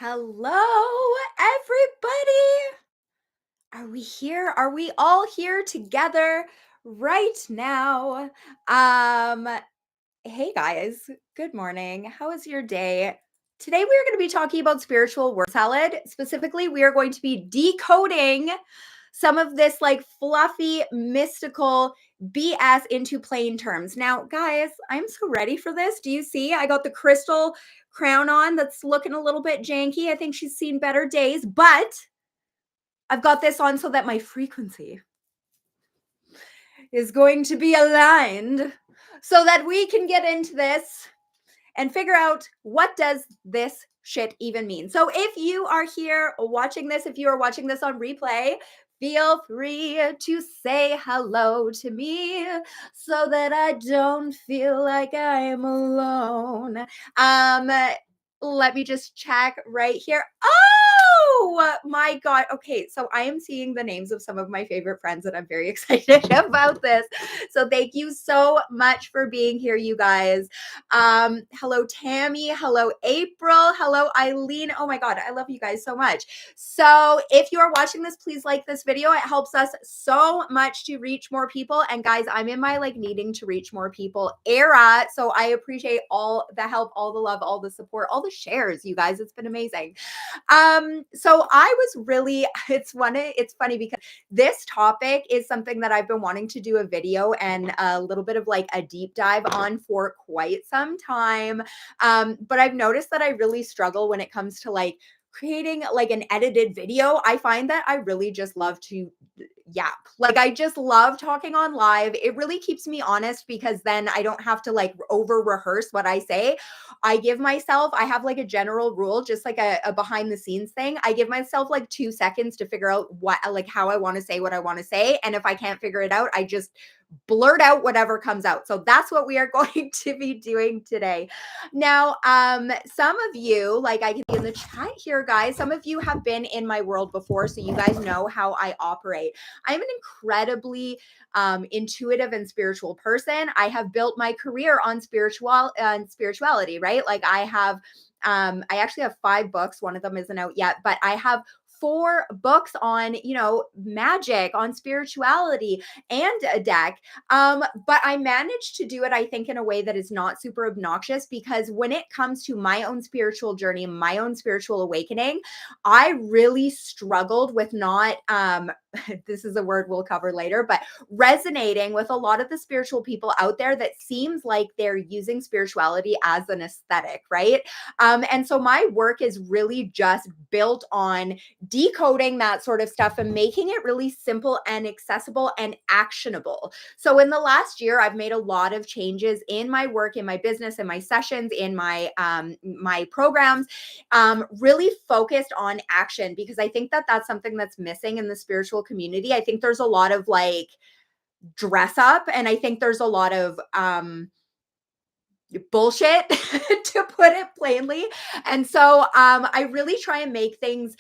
Hello, everybody. Are we here? Are we all here together right now? Um, hey guys, good morning. How is your day? Today we're going to be talking about spiritual word salad. Specifically, we are going to be decoding some of this like fluffy, mystical BS into plain terms. Now, guys, I'm so ready for this. Do you see? I got the crystal crown on that's looking a little bit janky. I think she's seen better days, but I've got this on so that my frequency is going to be aligned so that we can get into this and figure out what does this shit even mean. So if you are here watching this, if you are watching this on replay, feel free to say hello to me so that I don't feel like I am alone. Let me just check right here. Oh my God. Okay, so I am seeing the names of some of my favorite friends and I'm very excited about this. So thank you so much for being here, you guys. Hello, Tammy. Hello, April. Hello, Eileen. Oh my God, I love you guys so much. So if you are watching this, please like this video. It helps us so much to reach more people. And guys, I'm in my like needing to reach more people era. So I appreciate all the help, all the love, all the support, all the shares, you guys. It's been amazing. So I was really, it's funny because this topic is something that I've been wanting to do a video and a little bit of like a deep dive on for quite some time. But I've noticed that I really struggle when it comes to like creating like an edited video. I find that I really just love to yap. Like I just love talking on live. It really keeps me honest because then I don't have to like over rehearse what I say. I have like a general rule, just like a behind the scenes thing. I give myself like 2 seconds to figure out like how I want to say what I want to say. And if I can't figure it out, I just blurt out whatever comes out. So that's what we are going to be doing today. Now, some of you, like I can see in the chat here, guys, some of you have been in my world before, so you guys know how I operate. I'm an incredibly intuitive and spiritual person. I have built my career on spirituality, right? Like I actually have 5 books. One of them isn't out yet, but I have 4 books on, magic, on spirituality, and a deck. But I managed to do it, I think, in a way that is not super obnoxious, because when it comes to my own spiritual journey, my own spiritual awakening, I really struggled with not, this is a word we'll cover later, but resonating with a lot of the spiritual people out there that seems like they're using spirituality as an aesthetic, right? And so my work is really just built on decoding that sort of stuff and making it really simple and accessible and actionable. So in the last year, I've made a lot of changes in my work, in my business, in my sessions, in my my programs, really focused on action, because I think that that's something that's missing in the spiritual community. I think there's a lot of like dress up, and I think there's a lot of bullshit to put it plainly. And so I really try and make things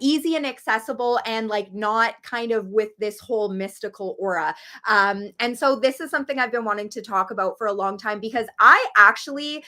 easy and accessible, and like not kind of with this whole mystical aura. And so this is something I've been wanting to talk about for a long time, because I actually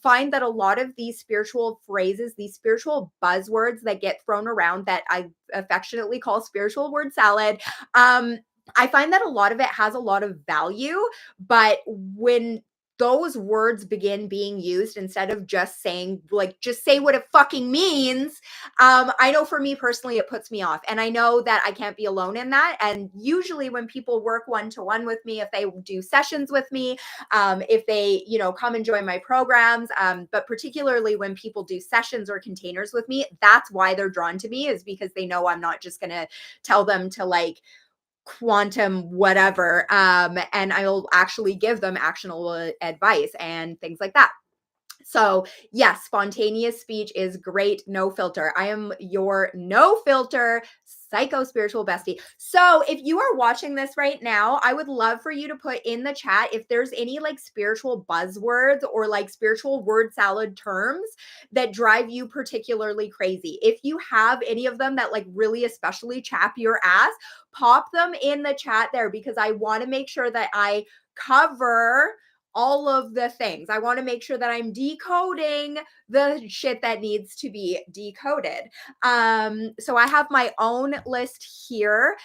find that a lot of these spiritual phrases, these spiritual buzzwords that get thrown around, that I affectionately call spiritual word salad, I find that a lot of it has a lot of value, but when those words begin being used, instead of just saying, like, just say what it fucking means, I know for me personally, it puts me off. And I know that I can't be alone in that. And usually when people work one-to-one with me, if they do sessions with me, if they, come and join my programs, but particularly when people do sessions or containers with me, that's why they're drawn to me, is because they know I'm not just going to tell them to like quantum whatever, and I'll actually give them actionable advice and things like that. So yes, spontaneous speech is great. No filter. I am your no filter psycho spiritual bestie. So if you are watching this right now, I would love for you to put in the chat if there's any like spiritual buzzwords or like spiritual word salad terms that drive you particularly crazy. If you have any of them that like really especially chap your ass, pop them in the chat there, because I want to make sure that I cover all of the things. I want to make sure that I'm decoding the shit that needs to be decoded. So I have my own list here.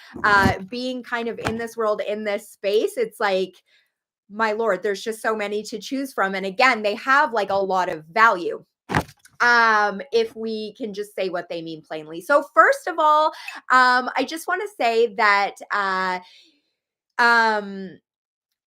Being kind of in this world, in this space, it's like, my lord, there's just so many to choose from. And again, they have like a lot of value, if we can just say what they mean plainly. So first of all, I just want to say that um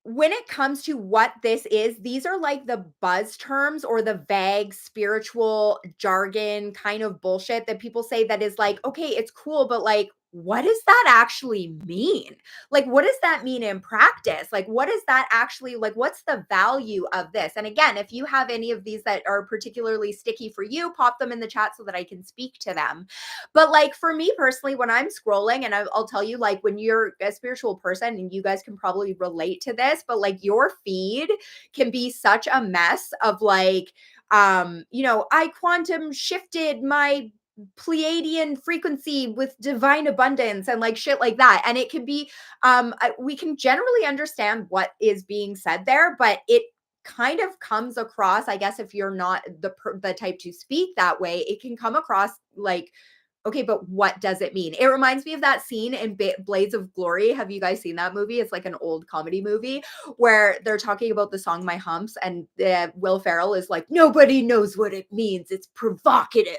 when it comes to what this is, these are like the buzz terms or the vague spiritual jargon kind of bullshit that people say that is like, okay, it's cool, but like, what does that actually mean? Like, what does that mean in practice? Like, what is that actually like? What's the value of this? And again, if you have any of these that are particularly sticky for you, pop them in the chat so that I can speak to them. But like for me personally, when I'm scrolling, and I'll tell you, like when you're a spiritual person, and you guys can probably relate to this, but like your feed can be such a mess of like, I quantum shifted my Pleiadian frequency with divine abundance and like shit like that. And it can be, we can generally understand what is being said there, but it kind of comes across, I guess, if you're not the type to speak that way, it can come across like, okay, but what does it mean? It reminds me of that scene in Blades of Glory. Have you guys seen that movie? It's like an old comedy movie where they're talking about the song My Humps, and Will Ferrell is like, nobody knows what it means. It's provocative,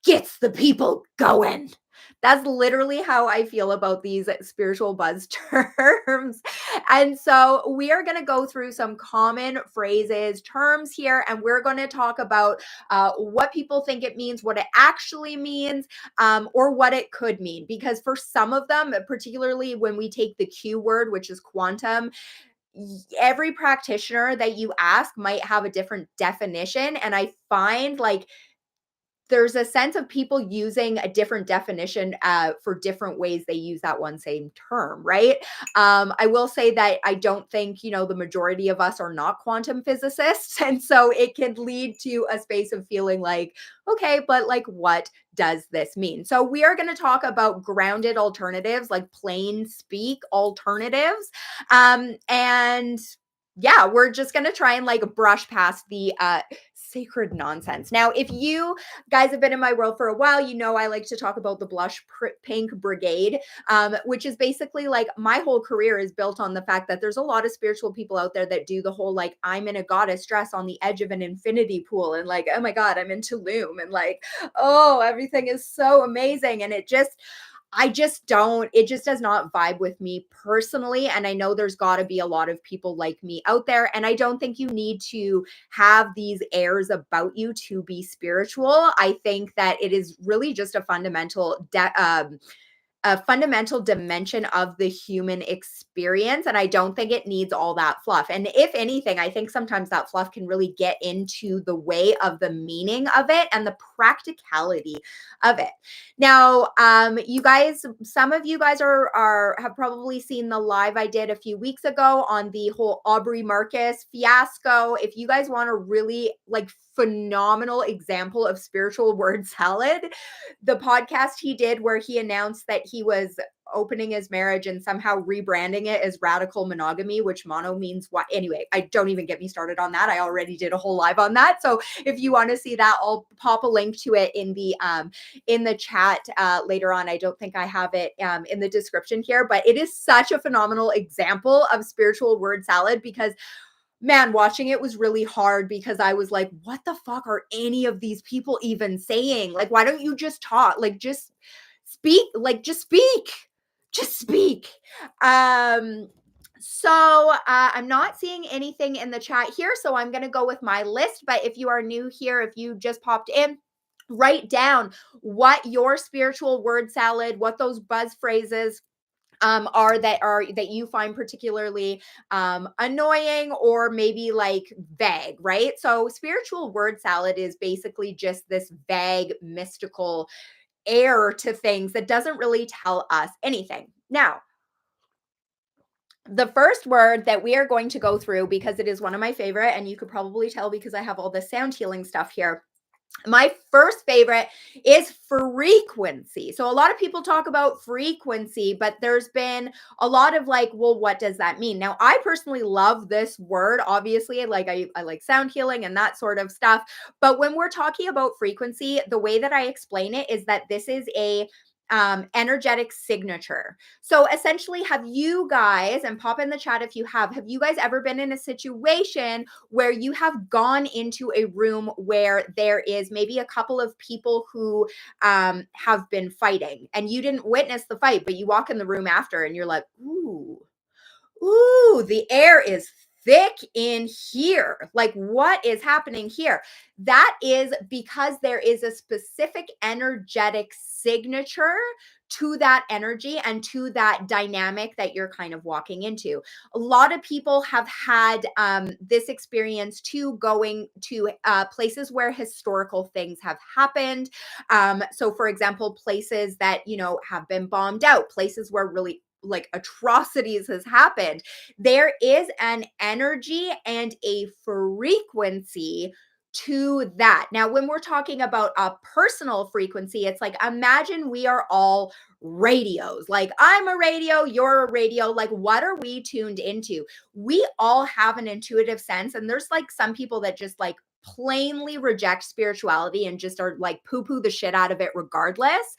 gets the people going. That's literally how I feel about these spiritual buzz terms. And so we are going to go through some common phrases, terms here, and we're going to talk about what people think it means, what it actually means, or what it could mean. Because for some of them, particularly when we take the Q word, which is quantum, every practitioner that you ask might have a different definition. And I find like there's a sense of people using a different definition for different ways they use that one same term, right? I will say that I don't think, the majority of us are not quantum physicists. And so it can lead to a space of feeling like, okay, but like, what does this mean? So we are going to talk about grounded alternatives, like plain speak alternatives. And yeah, we're just going to try and like brush past the sacred nonsense. Now, if you guys have been in my world for a while, I like to talk about the blush pink brigade, which is basically like my whole career is built on the fact that there's a lot of spiritual people out there that do the whole like, I'm in a goddess dress on the edge of an infinity pool, and like, oh my God, I'm in Tulum, and like, oh, everything is so amazing. And it just does not vibe with me personally. And I know there's got to be a lot of people like me out there. And I don't think you need to have these airs about you to be spiritual. I think that it is really just a fundamental dimension of the human experience. And I don't think it needs all that fluff. And if anything, I think sometimes that fluff can really get into the way of the meaning of it and the practicality of it. Now, you guys, some of you guys have probably seen the live I did a few weeks ago on the whole Aubrey Marcus fiasco. If you guys want a really like phenomenal example of spiritual word salad, the podcast he did where he announced that he was opening his marriage and somehow rebranding it as radical monogamy, which mono means what? Anyway, I don't even get me started on that. I already did a whole live on that. So if you want to see that, I'll pop a link to it in the chat later on. I don't think I have it in the description here, but it is such a phenomenal example of spiritual word salad because man, watching it was really hard because I was like, what the fuck are any of these people even saying? Like, why don't you just talk? Like, just speak, just speak, just speak. So I'm not seeing anything in the chat here. So I'm going to go with my list. But if you are new here, if you just popped in, write down what your spiritual word salad, what those buzz phrases are that you find particularly annoying or maybe like vague, right? So spiritual word salad is basically just this vague, mystical air to things that doesn't really tell us anything. Now, the first word that we are going to go through, because it is one of my favorite, and you could probably tell because I have all the sound healing stuff here, My first favorite is frequency. So a lot of people talk about frequency, but there's been a lot of like, well, what does that mean? Now, I personally love this word. Obviously, like I like sound healing and that sort of stuff. But when we're talking about frequency, the way that I explain it is that this is a energetic signature. So essentially, have you guys, and pop in the chat if you have you guys ever been in a situation where you have gone into a room where there is maybe a couple of people who have been fighting and you didn't witness the fight, but you walk in the room after and you're like, ooh, the air is thick in here. Like, what is happening here? That is because there is a specific energetic signature to that energy and to that dynamic that you're kind of walking into. A lot of people have had this experience too, going to places where historical things have happened. So, for example, places that, you know, have been bombed out, places where really like atrocities has happened. There is an energy and a frequency to that. Now, when we're talking about a personal frequency, it's like, imagine we are all radios. Like, I'm a radio, you're a radio. Like, what are we tuned into? We all have an intuitive sense. And there's like some people that just like plainly reject spirituality and just are like poo poo the shit out of it regardless.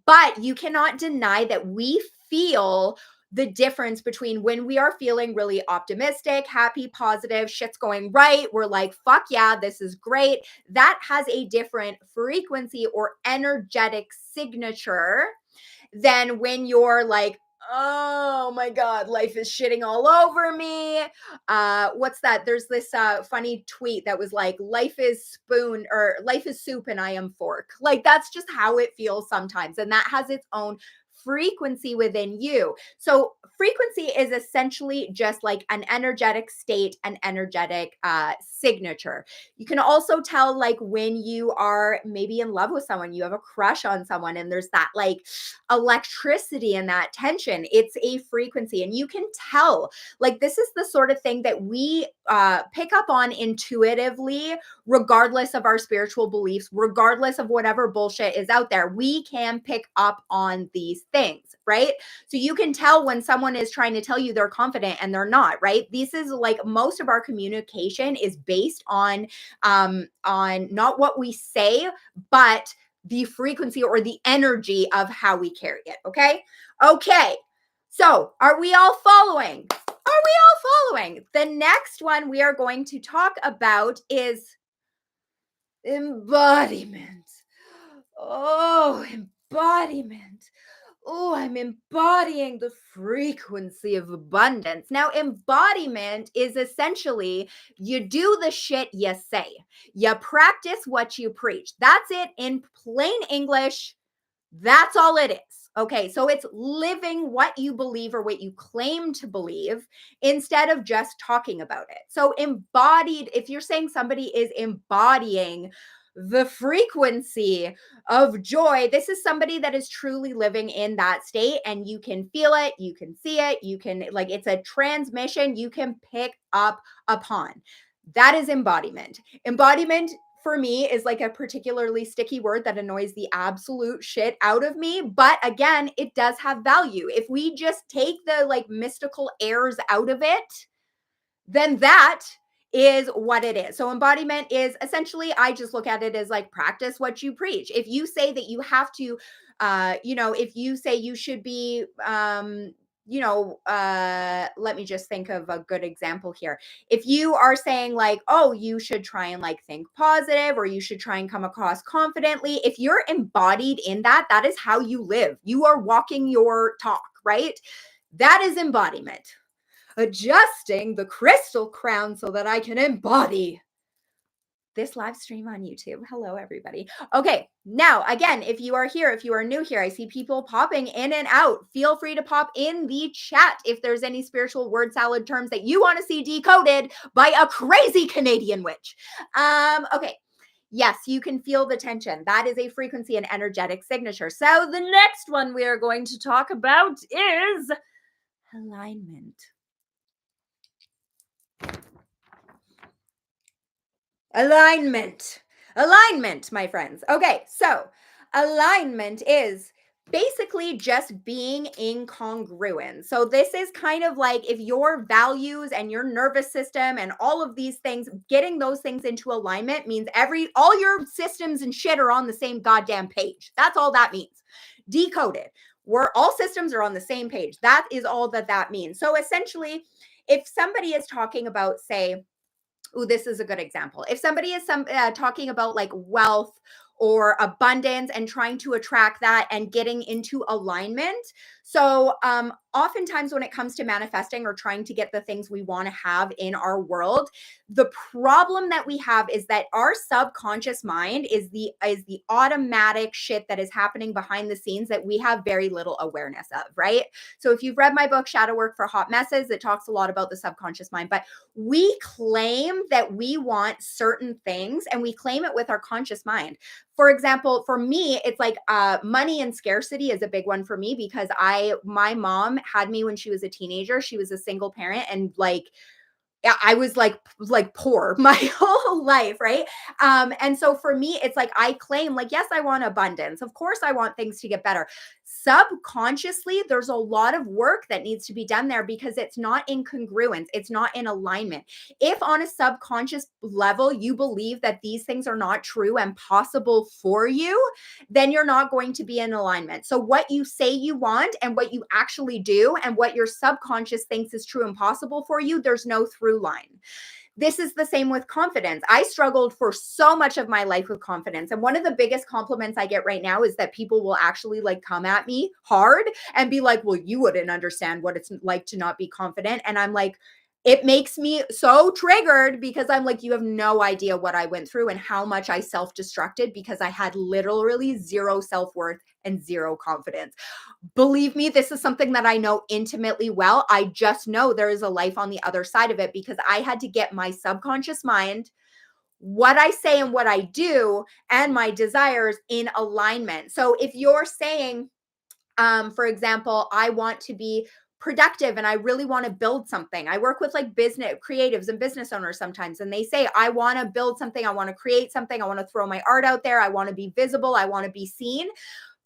But you cannot deny that we feel the difference between when we are feeling really optimistic, happy, positive, shit's going right. We're like, fuck yeah, this is great. That has a different frequency or energetic signature than when you're like, oh my God, life is shitting all over me. What's that? There's this funny tweet that was like, life is spoon or life is soup and I am fork. Like, that's just how it feels sometimes. And that has its own frequency within you. So frequency is essentially just like an energetic state, an energetic signature. You can also tell like when you are maybe in love with someone, you have a crush on someone, and there's that like electricity and that tension. It's a frequency, and you can tell like this is the sort of thing that we pick up on intuitively, regardless of our spiritual beliefs, regardless of whatever bullshit is out there. We can pick up on these things, right? So you can tell when someone is trying to tell you they're confident and they're not, right? This is like most of our communication is based on not what we say, but the frequency or the energy of how we carry it. Okay. So are we all following? The next one we are going to talk about is embodiment. Oh, embodiment. Oh, I'm embodying the frequency of abundance. Now, embodiment is essentially you do the shit you say, you practice what you preach. That's it in plain English. That's all it is. Okay, so it's living what you believe or what you claim to believe instead of just talking about it. So, embodied, if you're saying somebody is embodying the frequency of joy, this is somebody that is truly living in that state, and you can feel it, you can see it, you can, like, it's a transmission you can pick up upon. That is embodiment. Embodiment for me is like a particularly sticky word that annoys the absolute shit out of me. But again, it does have value. If we just take the like mystical airs out of it, then that is what it is. So embodiment is essentially, I just look at it as like practice what you preach. If you say that you have to, if you say you should be, let me just think of a good example here. If you are saying like, oh, you should try and like think positive, or you should try and come across confidently. If you're embodied in that, that is how you live. You are walking your talk, right? That is embodiment. Adjusting the crystal crown so that I can embody this live stream on YouTube. Hello, everybody. Okay, now, again, if you are here, if you are new here, I see people popping in and out. Feel free to pop in the chat if there's any spiritual word salad terms that you want to see decoded by a crazy Canadian witch. Okay. Yes, you can feel the tension. That is a frequency and energetic signature. So the next one we are going to talk about is alignment. Alignment. Alignment, my friends. Okay, so alignment is basically just being incongruent. So this is kind of like if your values and your nervous system and all of these things, getting those things into alignment means all your systems and shit are on the same goddamn page. That's all that means. Decoded. Where all systems are on the same page. That is all that means. So essentially, if somebody is talking about, say, ooh, this is a good example. If somebody is talking about like wealth or abundance and trying to attract that and getting into alignment. So, oftentimes when it comes to manifesting or trying to get the things we want to have in our world, the problem that we have is that our subconscious mind is the automatic shit that is happening behind the scenes that we have very little awareness of, right? So if you've read my book Shadow Work for Hot Messes, it talks a lot about the subconscious mind, but we claim that we want certain things and we claim it with our conscious mind. For example, for me, it's like money and scarcity is a big one for me because my mom had me when she was a teenager. She was a single parent and like I was like poor my whole life, right? And so for me, it's like I claim, like, yes, I want abundance. Of course, I want things to get better. Subconsciously, there's a lot of work that needs to be done there because it's not in congruence, it's not in alignment. If on a subconscious level you believe that these things are not true and possible for you, then you're not going to be in alignment. So what you say you want and what you actually do and what your subconscious thinks is true and possible for you, there's no through line. This is the same with confidence. I struggled for so much of my life with confidence. And one of the biggest compliments I get right now is that people will actually like come at me hard and be like, well, you wouldn't understand what it's like to not be confident. And I'm like, it makes me so triggered because I'm like, you have no idea what I went through and how much I self-destructed because I had literally zero self-worth and zero confidence. Believe me, this is something that I know intimately well. I just know there is a life on the other side of it because I had to get my subconscious mind, what I say and what I do, and my desires in alignment. So if you're saying, for example, I want to be productive and I really want to build something. I work with like business creatives and business owners sometimes, and they say, I want to build something, I want to create something, I want to throw my art out there, I want to be visible, I want to be seen.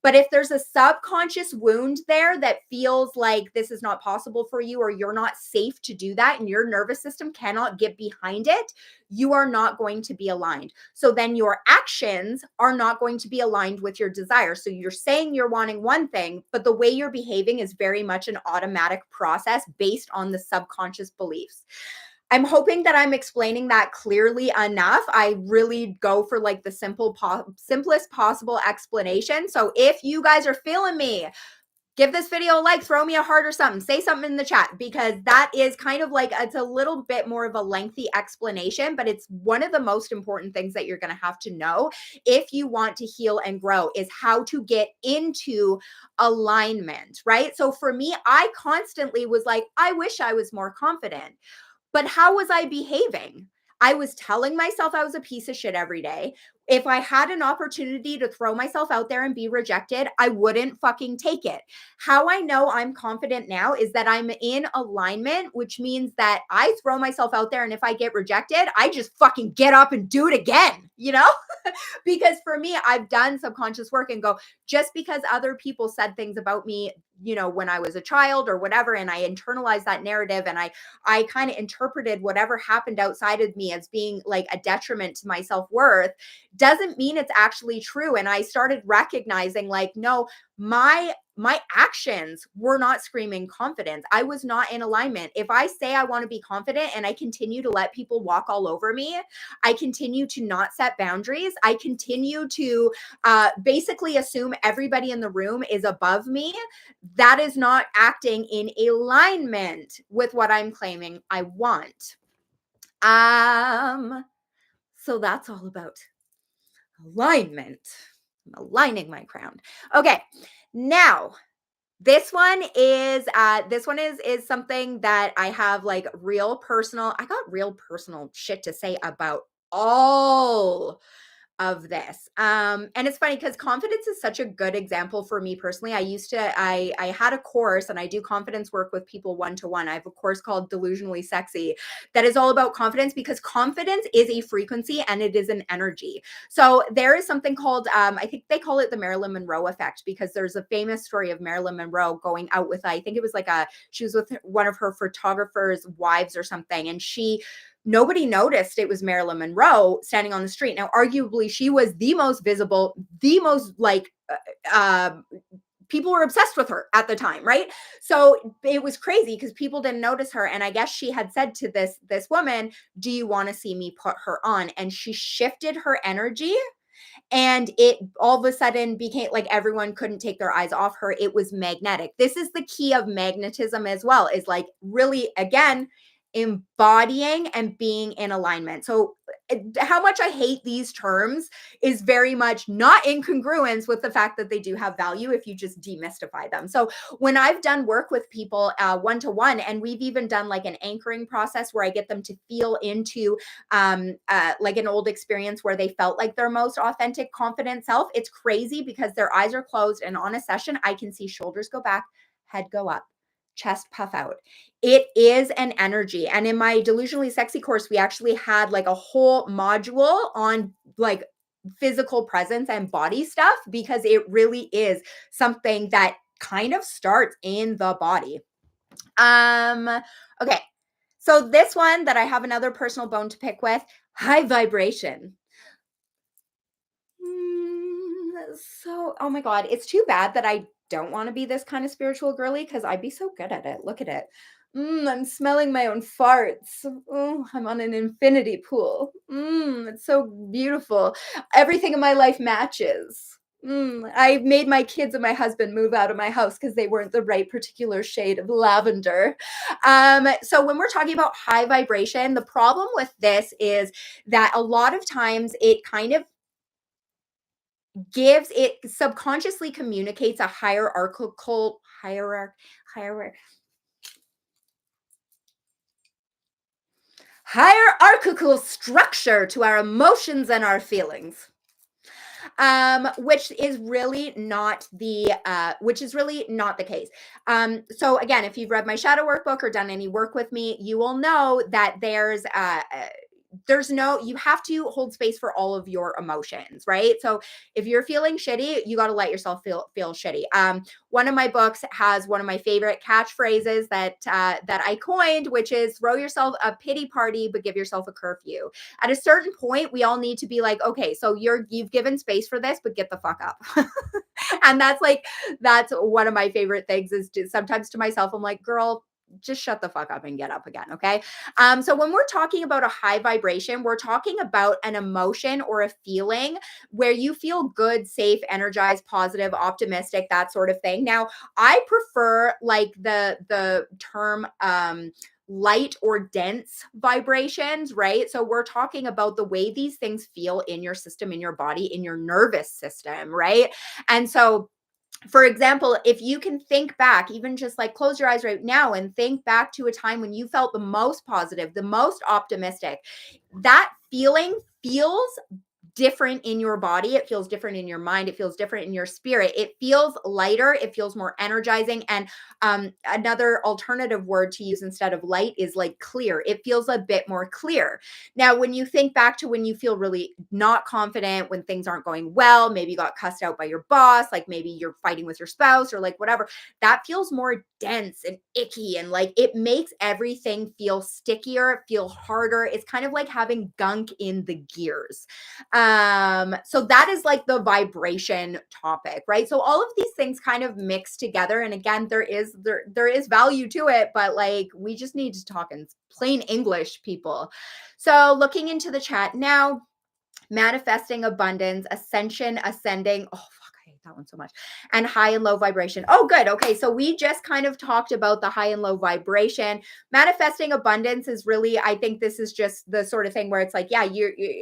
But if there's a subconscious wound there that feels like this is not possible for you or you're not safe to do that and your nervous system cannot get behind it, you are not going to be aligned. So then your actions are not going to be aligned with your desire. So you're saying you're wanting one thing, but the way you're behaving is very much an automatic process based on the subconscious beliefs. I'm hoping that I'm explaining that clearly enough. I really go for like the simplest possible explanation. So if you guys are feeling me, give this video a like, throw me a heart or something, say something in the chat, because that is kind of like, it's a little bit more of a lengthy explanation, but it's one of the most important things that you're going to have to know if you want to heal and grow is how to get into alignment, right? So for me, I constantly was like, I wish I was more confident. But how was I behaving? I was telling myself I was a piece of shit every day. If I had an opportunity to throw myself out there and be rejected, I wouldn't fucking take it. How I know I'm confident now is that I'm in alignment, which means that I throw myself out there and if I get rejected, I just fucking get up and do it again, you know? Because for me, I've done subconscious work and go, just because other people said things about me, you know, when I was a child or whatever, and I internalized that narrative and I kind of interpreted whatever happened outside of me as being like a detriment to my self-worth, doesn't mean it's actually true. And I started recognizing like, no, my actions were not screaming confidence. I was not in alignment. If I say I want to be confident and I continue to let people walk all over me, I continue to not set boundaries, I continue to basically assume everybody in the room is above me, that is not acting in alignment with what I'm claiming I want. So that's all about alignment. I'm aligning my crown. Okay. Now, this one is something that I have like real personal. I got real personal shit to say about all of this. And it's funny because confidence is such a good example for me personally. I had a course and I do confidence work with people one-to-one. I have a course called Delusionally Sexy that is all about confidence, because confidence is a frequency and it is an energy. So there is something called, I think they call it the Marilyn Monroe effect, because there's a famous story of Marilyn Monroe going out with, I think it was like she was with one of her photographer's wives or something. And nobody noticed it was Marilyn Monroe standing on the street. Now, arguably, she was the most visible, the most people were obsessed with her at the time, right? So it was crazy because people didn't notice her. And I guess she had said to this woman, do you want to see me put her on? And she shifted her energy, and it all of a sudden became like everyone couldn't take their eyes off her. It was magnetic. This is the key of magnetism as well, is like really, again, embodying and being in alignment. So how much I hate these terms is very much not in congruence with the fact that they do have value if you just demystify them. So when I've done work with people one-to-one, and we've even done like an anchoring process where I get them to feel into like an old experience where they felt like their most authentic, confident self. It's crazy because their eyes are closed, and on a session, I can see shoulders go back, head go up, chest puff out. It is an energy. And in my Delusionally Sexy course, we actually had like a whole module on like physical presence and body stuff, because it really is something that kind of starts in the body. Okay. So this one that I have another personal bone to pick with, high vibration. So, oh my God, it's too bad that I don't want to be this kind of spiritual girly, because I'd be so good at it. Look at it. I'm smelling my own farts. Oh, I'm on an infinity pool. It's so beautiful. Everything in my life matches. I made my kids and my husband move out of my house because they weren't the right particular shade of lavender. So when we're talking about high vibration, the problem with this is that a lot of times it kind of subconsciously communicates a hierarchical structure to our emotions and our feelings, which is really not the case. So again, if you've read my shadow workbook or done any work with me, you will know that you have to hold space for all of your emotions, right? So if you're feeling shitty, you got to let yourself feel shitty. One of my books has one of my favorite catchphrases that I coined, which is throw yourself a pity party, but give yourself a curfew. At a certain point, we all need to be like, okay, so you've given space for this, but get the fuck up. And that's one of my favorite things, is sometimes to myself, I'm like, girl, just shut the fuck up and get up again. Okay. So when we're talking about a high vibration, we're talking about an emotion or a feeling where you feel good, safe, energized, positive, optimistic, that sort of thing. Now, I prefer like the term, light or dense vibrations, right? So we're talking about the way these things feel in your system, in your body, in your nervous system, right? And so, for example, if you can think back, even just like close your eyes right now and think back to a time when you felt the most positive, the most optimistic, that feeling feels different in your body. It feels different in your mind. It feels different in your spirit. It feels lighter. It feels more energizing. And another alternative word to use instead of light is like clear. It feels a bit more clear. Now, when you think back to when you feel really not confident, when things aren't going well, maybe you got cussed out by your boss, like maybe you're fighting with your spouse or like whatever, that feels more dense and icky. And like it makes everything feel stickier, feel harder. It's kind of like having gunk in the gears. So that is like the vibration topic, right? So all of these things kind of mix together. And again, there is value to it, but like, we just need to talk in plain English, people. So looking into the chat now, manifesting abundance, ascension, ascending. Oh, fuck. hate that one so much. And high and low vibration. Oh, good. Okay. So we just kind of talked about the high and low vibration. Manifesting abundance is really, I think this is just the sort of thing where it's like, yeah,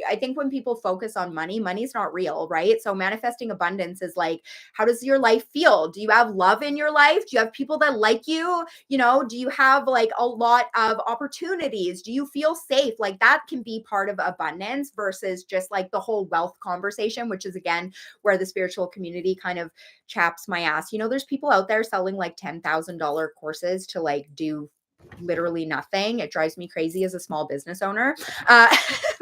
I think when people focus on money, money's not real, right? So manifesting abundance is like, how does your life feel? Do you have love in your life? Do you have people that like you? You know, do you have like a lot of opportunities? Do you feel safe? Like that can be part of abundance versus just like the whole wealth conversation, which is again where the spiritual community kind of chaps my ass. You know, there's people out there selling like $10,000 courses to like do literally nothing. It drives me crazy as a small business owner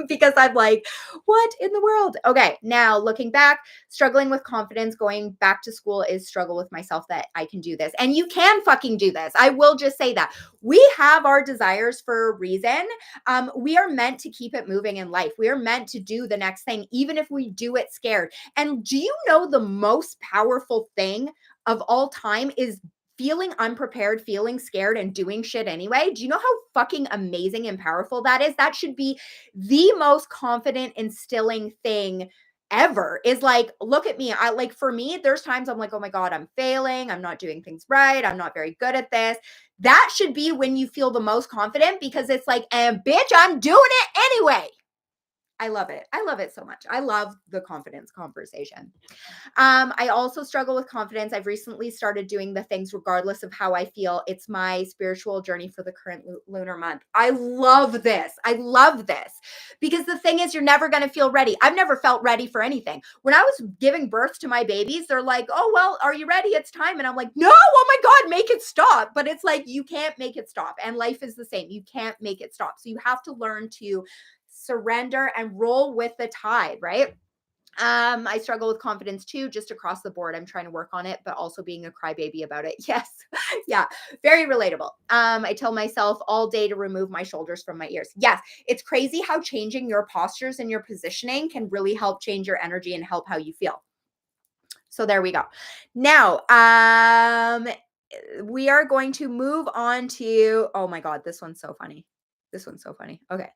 because I'm like, what in the world? Okay, now looking back, struggling with confidence, going back to school is struggle with myself that I can do this. And you can fucking do this. I will just say that. We have our desires for a reason. We are meant to keep it moving in life. We are meant to do the next thing, even if we do it scared. And do you know the most powerful thing of all time is feeling unprepared, feeling scared, and doing shit anyway? Do you know how fucking amazing and powerful that is? That should be the most confident instilling thing ever. Is like, look at me. I like, for me, there's times I'm like, oh my God, I'm failing. I'm not doing things right. I'm not very good at this. That should be when you feel the most confident, because it's like, and bitch, I'm doing it anyway. I love it. I love it so much. I love the confidence conversation. I also struggle with confidence. I've recently started doing the things regardless of how I feel. It's my spiritual journey for the current lunar month. I love this. I love this because the thing is, you're never going to feel ready. I've never felt ready for anything. When I was giving birth to my babies, they're like, oh, well, are you ready? It's time. And I'm like, no, oh my God, make it stop. But it's like, you can't make it stop. And life is the same. You can't make it stop. So you have to learn to surrender and roll with the tide, right? I struggle with confidence too, just across the board. I'm trying to work on it, but also being a crybaby about it. Yes. Yeah. Very relatable. I tell myself all day to remove my shoulders from my ears. Yes. It's crazy how changing your postures and your positioning can really help change your energy and help how you feel. So there we go. Now, we are going to move on to, oh my God, this one's so funny. This one's so funny. Okay.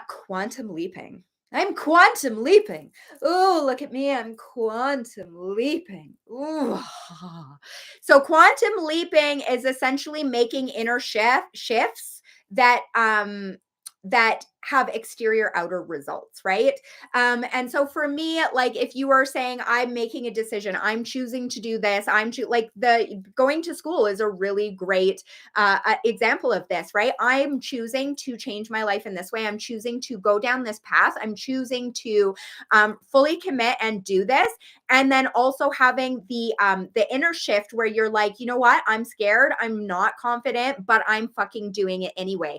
Quantum leaping. I'm quantum leaping. Oh, look at me. I'm quantum leaping. Ooh. So quantum leaping is essentially making inner shifts that that have exterior outer results, right? And so for me, like if you are saying I'm making a decision, I'm choosing to do this, like the going to school is a really great example of this, right? I'm choosing to change my life in this way. I'm choosing to go down this path. I'm choosing to fully commit and do this. And then also having the inner shift where you're like, you know what? I'm scared. I'm not confident, but I'm fucking doing it anyway.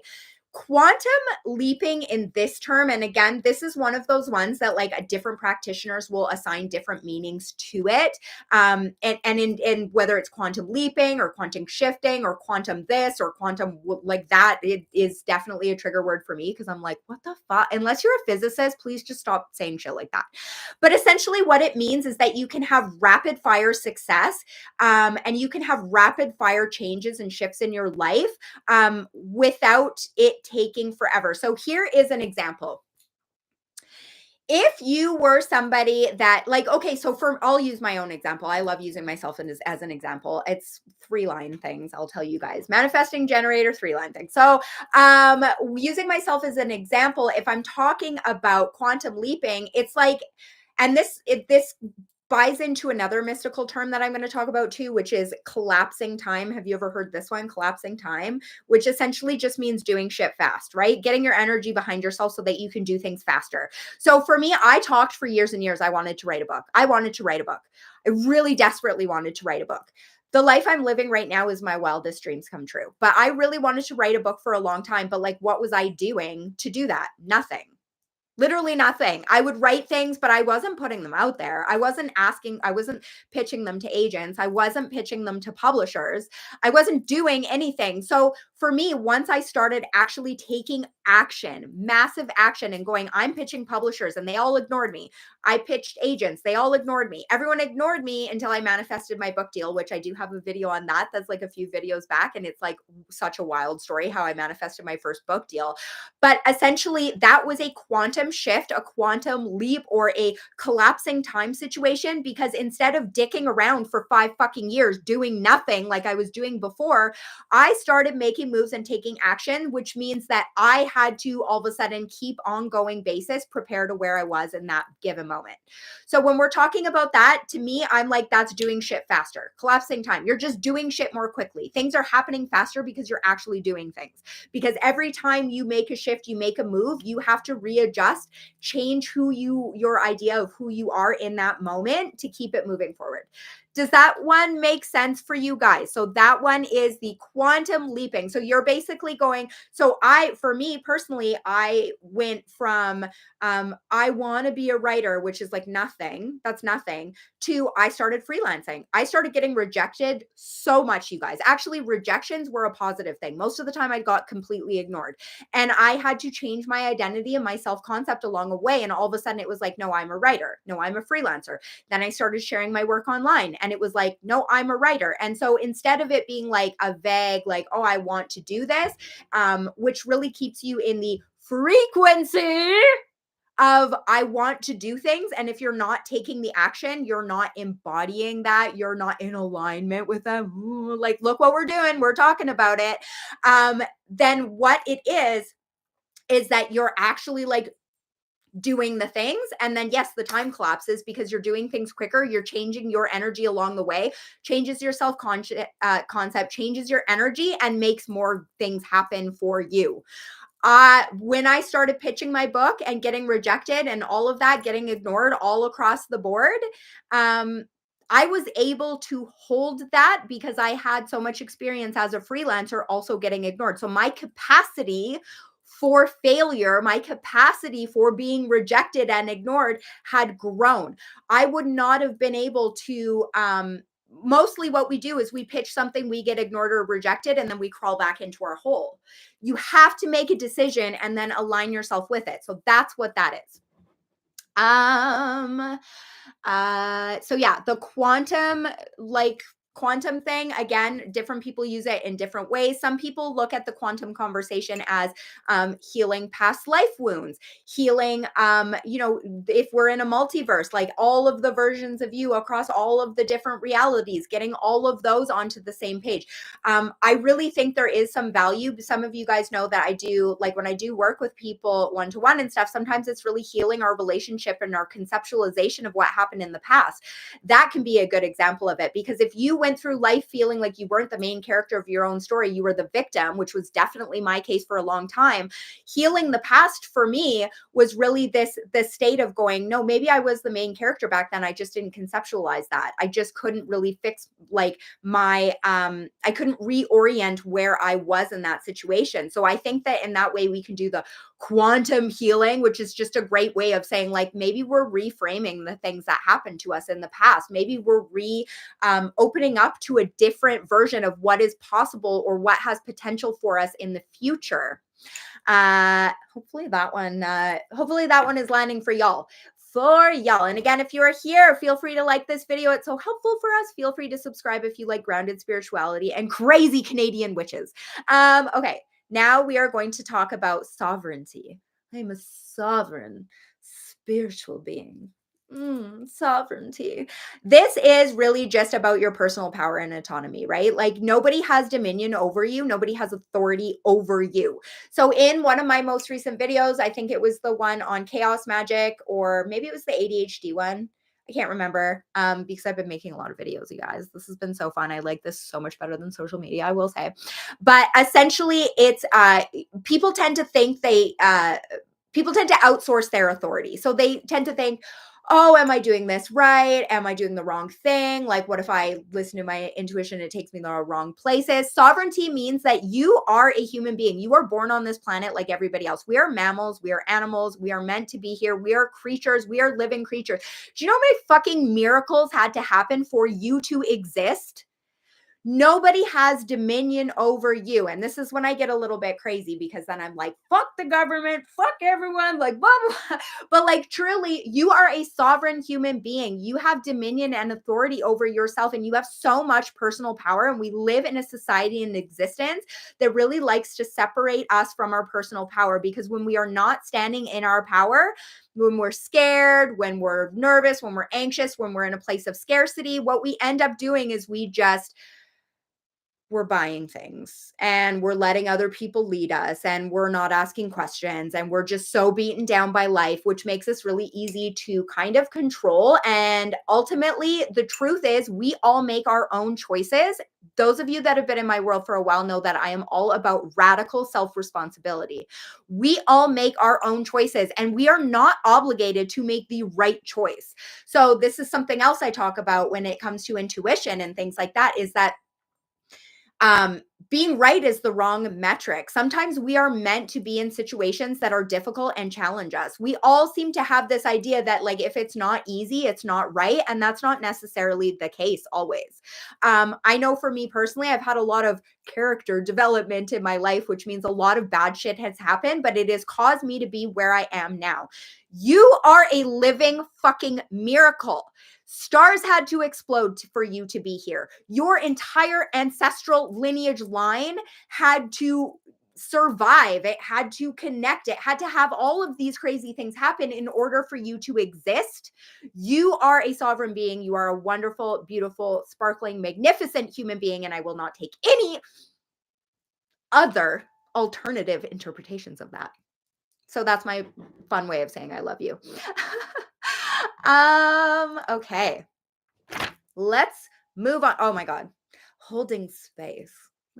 Quantum leaping in this term, and again, this is one of those ones that like different practitioners will assign different meanings to it. And in whether it's quantum leaping or quantum shifting or quantum this or quantum like that, it is definitely a trigger word for me because I'm like, what the fuck? Unless you're a physicist, please just stop saying shit like that. But essentially what it means is that you can have rapid fire success and you can have rapid fire changes and shifts in your life without it taking forever. So here is an example. If you were somebody that like, okay, so I'll use my own example. I love using myself as an example. It's 3-line things. I'll tell you guys, manifesting generator, 3-line things. So using myself as an example, if I'm talking about quantum leaping, it's like, and this buys into another mystical term that I'm going to talk about too, which is collapsing time. Have you ever heard this one? Collapsing time, which essentially just means doing shit fast, right? Getting your energy behind yourself so that you can do things faster. So for me, I talked for years and years. I wanted to write a book. I really desperately wanted to write a book. The life I'm living right now is my wildest dreams come true. But I really wanted to write a book for a long time. But like, what was I doing to do that? Nothing. Literally nothing. I would write things, but I wasn't putting them out there. I wasn't pitching them to agents. I wasn't pitching them to publishers. I wasn't doing anything. So for me, once I started actually taking action, massive action, and going, I'm pitching publishers and they all ignored me. I pitched agents. They all ignored me. Everyone ignored me until I manifested my book deal, which I do have a video on that. That's like a few videos back. And it's like such a wild story how I manifested my first book deal. But essentially that was a quantum quantum shift, a quantum leap, or a collapsing time situation, because instead of dicking around for 5 fucking years doing nothing like I was doing before, I started making moves and taking action, which means that I had to all of a sudden keep ongoing basis prepare to where I was in that given moment. So when we're talking about that, to me, I'm like, that's doing shit faster. Collapsing time. You're just doing shit more quickly. Things are happening faster because you're actually doing things. Because every time you make a shift, you make a move, you have to readjust, change your idea of who you are in that moment to keep it moving forward. Does that one make sense for you guys? So that one is the quantum leaping. So you're basically going, so for me personally, I went from, I want to be a writer, which is like nothing, that's nothing, to I started freelancing. I started getting rejected so much, you guys. Actually, rejections were a positive thing. Most of the time I got completely ignored. And I had to change my identity and my self-concept along the way. And all of a sudden it was like, no, I'm a writer. No, I'm a freelancer. Then I started sharing my work online and it was like, no, I'm a writer. And so instead of it being like a vague, like, oh, I want to do this, which really keeps you in the frequency of I want to do things. And if you're not taking the action, you're not embodying that, you're not in alignment with them. Ooh, like, look what we're doing. We're talking about it. Then what it is that you're actually like doing the things. And then yes, the time collapses because you're doing things quicker. You're changing your energy along the way, changes your concept, changes your energy, and makes more things happen for you. When I started pitching my book and getting rejected and all of that, getting ignored all across the board, I was able to hold that because I had so much experience as a freelancer also getting ignored. So my capacity for failure, my capacity for being rejected and ignored had grown. I would not have been able to, mostly what we do is we pitch something, we get ignored or rejected, and then we crawl back into our hole. You have to make a decision and then align yourself with it. So that's what that is. So yeah, the quantum thing, again, different people use it in different ways. Some people look at the quantum conversation as healing past life wounds, healing, if we're in a multiverse, like all of the versions of you across all of the different realities, getting all of those onto the same page. I really think there is some value. Some of you guys know that I do, like when I do work with people one-to-one and stuff, sometimes it's really healing our relationship and our conceptualization of what happened in the past. That can be a good example of it, because if you went through life feeling like you weren't the main character of your own story, you were the victim, which was definitely my case for a long time. Healing the past for me was really this state of going, no, maybe I was the main character back then. I just didn't conceptualize that. I just couldn't really fix like my, I couldn't reorient where I was in that situation. So I think that in that way we can do the quantum healing, which is just a great way of saying like, maybe we're reframing the things that happened to us in the past. Maybe we're opening up to a different version of what is possible or what has potential for us in the future. Hopefully that one is landing for y'all. And again, if you are here, feel free to like this video. It's so helpful for us. Feel free to subscribe if you like grounded spirituality and crazy Canadian witches. Okay, now we are going to talk about sovereignty. I'm a sovereign spiritual being. Sovereignty. This is really just about your personal power and autonomy, right? Like nobody has dominion over you. Nobody has authority over you. So in one of my most recent videos, I think it was the one on chaos magic, or maybe it was the ADHD one. I can't remember because I've been making a lot of videos, you guys. This has been so fun. I like this so much better than social media, I will say. But essentially it's people tend to outsource their authority. So they tend to think, oh, am I doing this right? Am I doing the wrong thing? Like, what if I listen to my intuition? It takes me to the wrong places. Sovereignty means that you are a human being. You are born on this planet like everybody else. We are mammals. We are animals. We are meant to be here. We are creatures. We are living creatures. Do you know how many fucking miracles had to happen for you to exist? Nobody has dominion over you. And this is when I get a little bit crazy because then I'm like, fuck the government, fuck everyone, like, blah, blah, blah. But like, truly, you are a sovereign human being. You have dominion and authority over yourself, and you have so much personal power. And we live in a society and existence that really likes to separate us from our personal power, because when we are not standing in our power, when we're scared, when we're nervous, when we're anxious, when we're in a place of scarcity, what we end up doing is we're buying things and we're letting other people lead us, and we're not asking questions, and we're just so beaten down by life, which makes us really easy to kind of control. And ultimately, the truth is we all make our own choices. Those of you that have been in my world for a while know that I am all about radical self-responsibility. We all make our own choices, and we are not obligated to make the right choice. So this is something else I talk about when it comes to intuition and things like that, is that being right is the wrong metric. Sometimes we are meant to be in situations that are difficult and challenge us. We all seem to have this idea that, like, if it's not easy, it's not right. And that's not necessarily the case always. I know for me personally, I've had a lot of character development in my life, which means a lot of bad shit has happened, but it has caused me to be where I am now. You are a living fucking miracle. Stars had to explode for you to be here. Your entire ancestral lineage line had to survive. It had to connect. It had to have all of these crazy things happen in order for you to exist. You are a sovereign being. You are a wonderful, beautiful, sparkling, magnificent human being. And I will not take any other alternative interpretations of that. So that's my fun way of saying I love you. Okay. Let's move on. Oh my God. Holding space.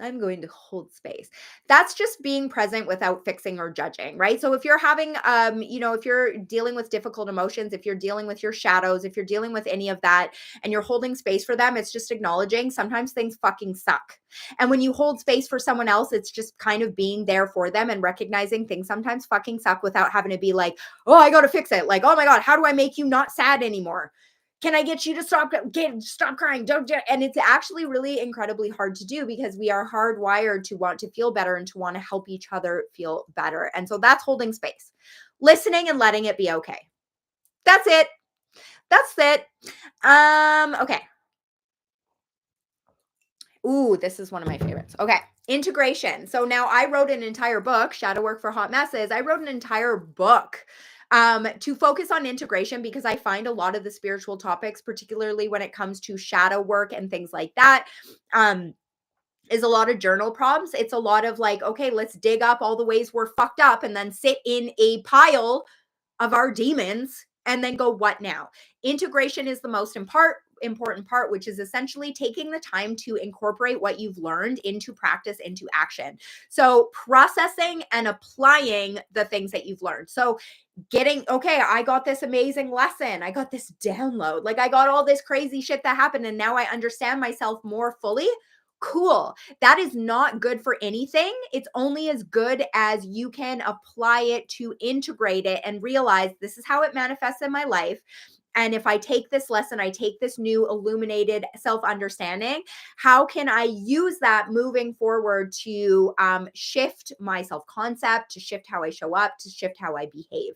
I'm going to hold space. That's just being present without fixing or judging, right? So if you're having, if you're dealing with difficult emotions, if you're dealing with your shadows, if you're dealing with any of that and you're holding space for them, it's just acknowledging sometimes things fucking suck. And when you hold space for someone else, it's just kind of being there for them and recognizing things sometimes fucking suck without having to be like, oh, I got to fix it. Like, oh my God, how do I make you not sad anymore? Can I get you to stop crying? Don't do it. And it's actually really incredibly hard to do because we are hardwired to want to feel better and to want to help each other feel better. And so that's holding space, listening and letting it be okay. That's it. That's it. Okay. Ooh, this is one of my favorites. Okay. Integration. So now I wrote an entire book, Shadow Work for Hot Messes. I wrote an entire book to focus on integration because I find a lot of the spiritual topics, particularly when it comes to shadow work and things like that, is a lot of journal prompts. It's a lot of like, okay, let's dig up all the ways we're fucked up and then sit in a pile of our demons and then go, what now? Integration is the most important part, which is essentially taking the time to incorporate what you've learned into practice, into action. So processing and applying the things that you've learned. So okay, I got this amazing lesson. I got this download. Like I got all this crazy shit that happened and now I understand myself more fully. Cool. That is not good for anything. It's only as good as you can apply it to integrate it and realize this is how it manifests in my life. And if I take this lesson, I take this new illuminated self-understanding, how can I use that moving forward to shift my self-concept, to shift how I show up, to shift how I behave?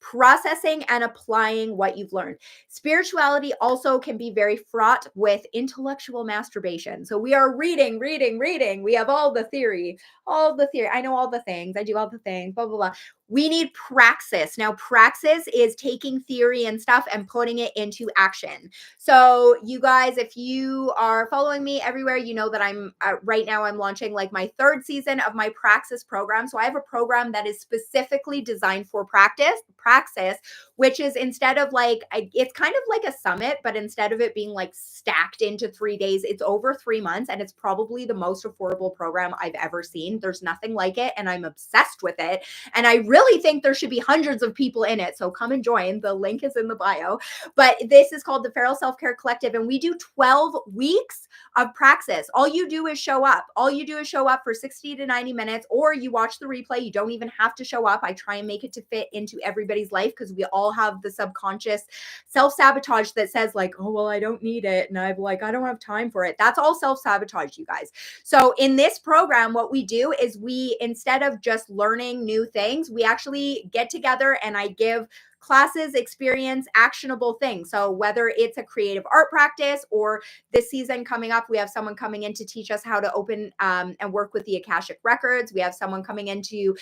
Processing and applying what you've learned. Spirituality also can be very fraught with intellectual masturbation. So we are reading. We have all the theory. I know all the things. I do all the things, blah, blah, blah. We need praxis. Now, praxis is taking theory and stuff and putting it into action. So you guys, if you are following me everywhere, you know that I'm right now I'm launching like my 3rd season of my praxis program. So I have a program that is specifically designed for praxis, which is instead of like, it's kind of like a summit, but instead of it being like stacked into 3 days, it's over 3 months. And it's probably the most affordable program I've ever seen. There's nothing like it. And I'm obsessed with it. And I really think there should be hundreds of people in it. So come and join. The link is in the bio. But this is called the Feral Self-Care Collective. And we do 12 weeks of praxis. All you do is show up. All you do is show up for 60 to 90 minutes, or you watch the replay. You don't even have to show up. I try and make it to fit into everybody's life because we all all have the subconscious self-sabotage that says like, oh, well, I don't need it. And I don't have time for it. That's all self-sabotage, you guys. So in this program, what we do is we, instead of just learning new things, we actually get together and I give classes, experience, actionable things. So whether it's a creative art practice, or this season coming up, we have someone coming in to teach us how to open and work with the Akashic records. We have someone coming in to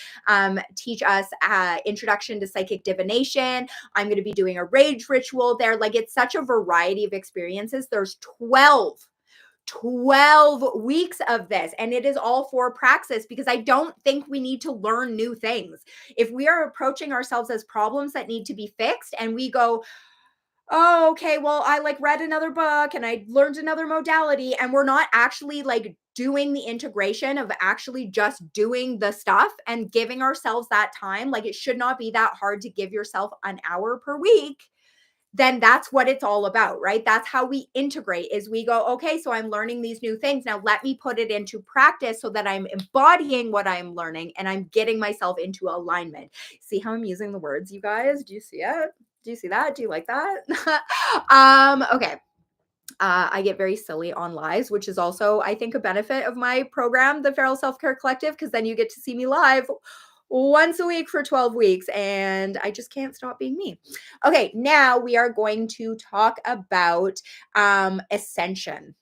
teach us introduction to psychic divination. I'm going to be doing a rage ritual there. Like, it's such a variety of experiences. There's 12 weeks of this, and it is all for praxis, because I don't think we need to learn new things. If we are approaching ourselves as problems that need to be fixed, and we go, oh, okay, well, I like read another book and I learned another modality, and we're not actually like doing the integration of actually just doing the stuff and giving ourselves that time. Like, it should not be that hard to give yourself an hour per week. Then that's what it's all about, right? That's how we integrate, is we go, okay, so I'm learning these new things. Now let me put it into practice so that I'm embodying what I'm learning and I'm getting myself into alignment. See how I'm using the words, you guys? Do you see it? Do you see that? Do you like that? Okay. I get very silly on lives, which is also, I think, a benefit of my program, the Feral Self-Care Collective, because then you get to see me live once a week for 12 weeks, and I just can't stop being me. Okay, now we are going to talk about ascension.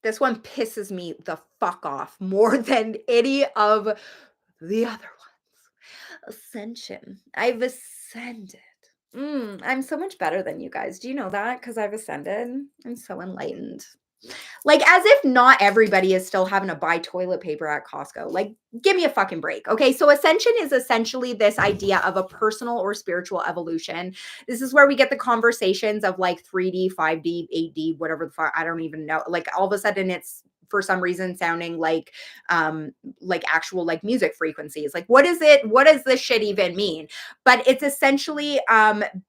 This one pisses me the fuck off more than any of the other ones. Ascension. I've ascended. I'm so much better than you guys. Do you know that? Because I've ascended. I'm so enlightened. Like, as if not everybody is still having to buy toilet paper at Costco. Like, give me a fucking break. Okay. So ascension is essentially this idea of a personal or spiritual evolution. This is where we get the conversations of like 3D, 5D, 8D, whatever the fuck. I don't even know. Like, all of a sudden it's for some reason sounding like actual like music frequencies. Like, what is it? What does this shit even mean? But it's essentially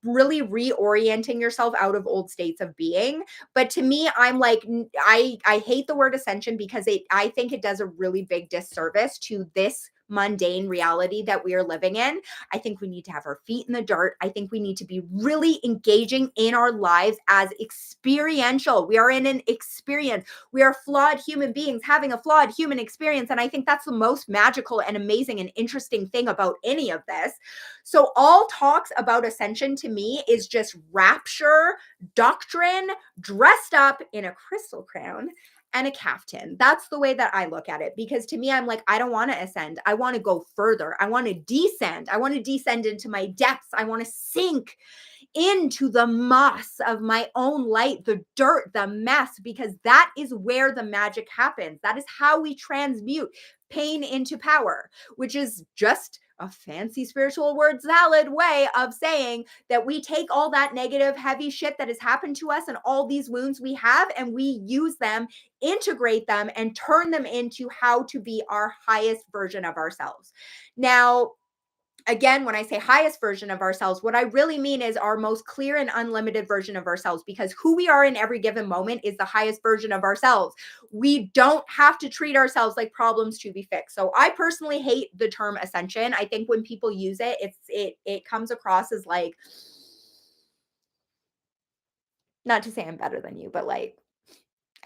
really reorienting yourself out of old states of being. But to me, I'm like, I hate the word ascension, because I think it does a really big disservice to this mundane reality that we are living in. I think we need to have our feet in the dirt. I think we need to be really engaging in our lives as experiential. We are in an experience. We are flawed human beings having a flawed human experience. And I think that's the most magical and amazing and interesting thing about any of this. So all talks about ascension to me is just rapture doctrine dressed up in a crystal crown and a caftan. That's the way that I look at it, because to me, I'm like, I don't want to ascend. I want to go further. I want to descend. I want to descend into my depths. I want to sink into the moss of my own light, the dirt, the mess, because that is where the magic happens. That is how we transmute pain into power, which is just a fancy spiritual word salad way of saying that we take all that negative, heavy shit that has happened to us and all these wounds we have, and we use them, integrate them, and turn them into how to be our highest version of ourselves. Now, again, when I say highest version of ourselves, what I really mean is our most clear and unlimited version of ourselves, because who we are in every given moment is the highest version of ourselves. We don't have to treat ourselves like problems to be fixed. So I personally hate the term ascension. I think when people use it, it comes across as like, not to say I'm better than you, but like,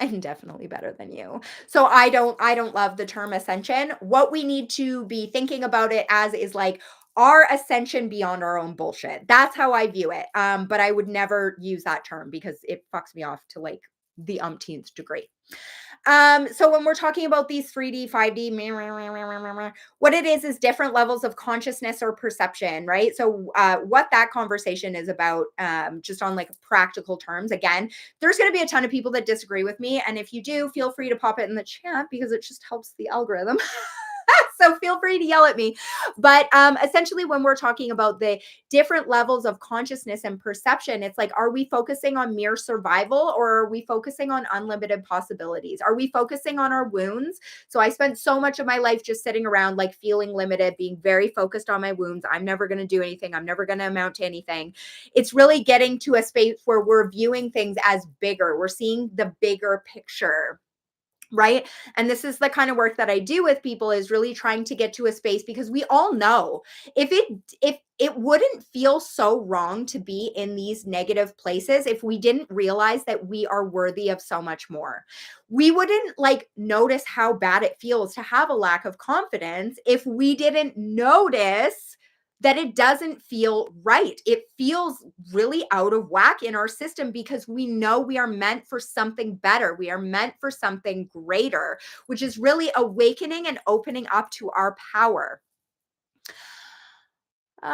I'm definitely better than you. So I don't love the term ascension. What we need to be thinking about it as is like our ascension beyond our own bullshit. That's how I view it. But I would never use that term because it fucks me off to like the umpteenth degree. So when we're talking about these 3D, 5D, what it is different levels of consciousness or perception, right? So what that conversation is about, just on like practical terms, again, there's going to be a ton of people that disagree with me. And if you do, feel free to pop it in the chat because it just helps the algorithm. So feel free to yell at me. But essentially, when we're talking about the different levels of consciousness and perception, it's like, are we focusing on mere survival, or are we focusing on unlimited possibilities? Are we focusing on our wounds? So I spent so much of my life just sitting around like feeling limited, being very focused on my wounds. I'm never going to do anything. I'm never going to amount to anything. It's really getting to a space where we're viewing things as bigger. We're seeing the bigger picture. right? And this is the kind of work that I do with people, is really trying to get to a space, because we all know if it wouldn't feel so wrong to be in these negative places if we didn't realize that we are worthy of so much more. We wouldn't like notice how bad it feels to have a lack of confidence if we didn't notice that it doesn't feel right. It feels really out of whack in our system, because we know we are meant for something better. We are meant for something greater, which is really awakening and opening up to our power. So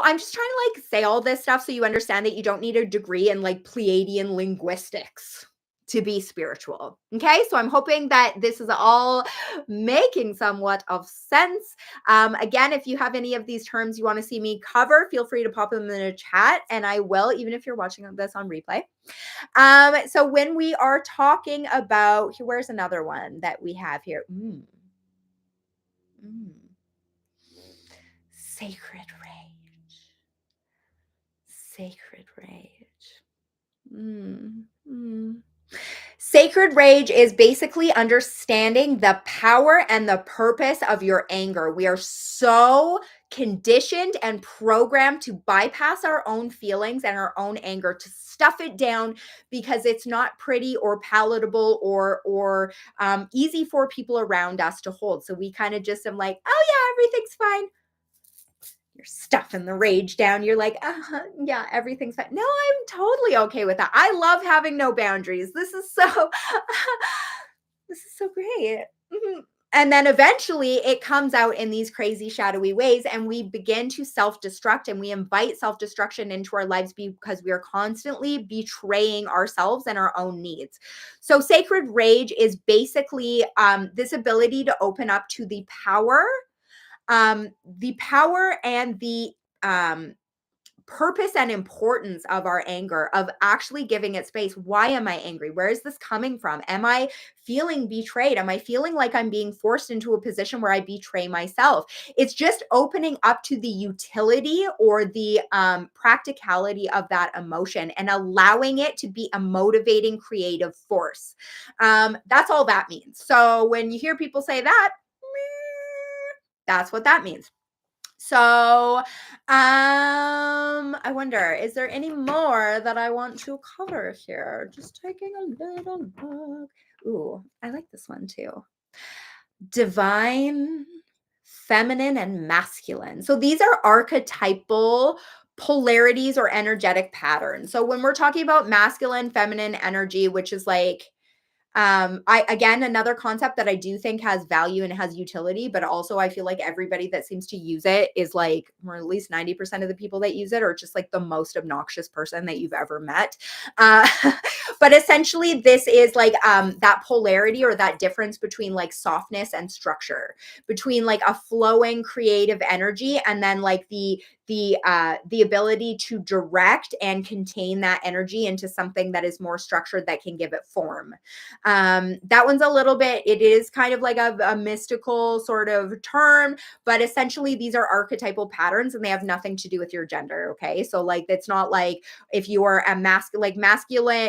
I'm just trying to like say all this stuff so you understand that you don't need a degree in like Pleiadian linguistics to be spiritual. Okay, so I'm hoping that this is all making somewhat of sense. Again, if you have any of these terms you want to see me cover, feel free to pop them in the chat, and I will, even if you're watching this on replay. So when we are talking about, where's another one that we have here? Sacred rage. Sacred rage. Sacred rage is basically understanding the power and the purpose of your anger. We are so conditioned and programmed to bypass our own feelings and our own anger, to stuff it down because it's not pretty or palatable or easy for people around us to hold. So we kind of just am like, oh yeah, everything's fine. You're stuffing the rage down. You're like, yeah, everything's fine. No, I'm totally okay with that. I love having no boundaries. This is so, this is so great. And then eventually it comes out in these crazy shadowy ways, and we begin to self-destruct, and we invite self-destruction into our lives because we are constantly betraying ourselves and our own needs. So sacred rage is basically this ability to open up to the power and the purpose and importance of our anger, of actually giving it space. Why am I angry? Where is this coming from? Am I feeling betrayed? Am I feeling like I'm being forced into a position where I betray myself? It's just opening up to the utility or the practicality of that emotion and allowing it to be a motivating creative force. That's all that means. So when you hear people say that, that's what that means. So, I wonder, is there any more that I want to cover here? Just taking a little look. Ooh, I like this one too. Divine, feminine, and masculine. So these are archetypal polarities or energetic patterns. So when we're talking about masculine, feminine energy, which is like, again, another concept that I do think has value and has utility, but also I feel like everybody that seems to use it is like, or at least 90% of the people that use it are just like the most obnoxious person that you've ever met. But essentially this is like that polarity or that difference between like softness and structure, between like a flowing creative energy and then like the ability to direct and contain that energy into something that is more structured that can give it form. That one's a little bit, it is kind of like a mystical sort of term, but essentially these are archetypal patterns and they have nothing to do with your gender. Okay. So like, it's not like if you are a masculine,